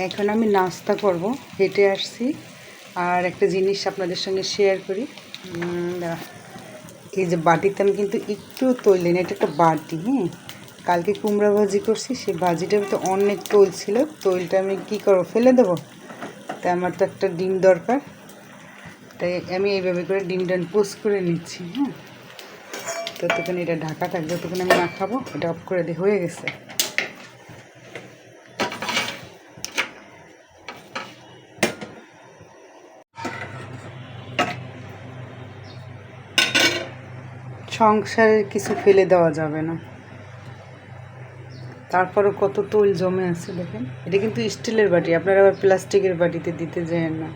এখন আমি নাস্তা করব, হেঁটে আসছি। আর একটা জিনিস আপনাদের সঙ্গে শেয়ার করি। এই যে বাটিতে আমি কিন্তু একটু তৈল দিই না, এটা একটা বাটি। হ্যাঁ, কালকে কুমড়া ভাজি করছি, সেই ভাজিটার তো অনেক তৈল ছিল। তৈলটা আমি কী করবো, ফেলে দেবো? তাই আমার তো একটা ডিম দরকার, তাই আমি এইভাবে করে ডিমটা পোস্ট করে নিচ্ছি। হ্যাঁ, ততক্ষণ এটা ঢাকা থাকবে, ততক্ষণ আমি না খাবো। এটা অফ করে দিয়ে হয়ে গেছে। সংসারের কিছু ফেলে দেওয়া যাবে না, তারপরও কত তৈল জমে আছে দেখেন। এটা কিন্তু স্টিলের বাটি, আপনারা আবার প্লাস্টিকের বাটিতে দিতে যান না।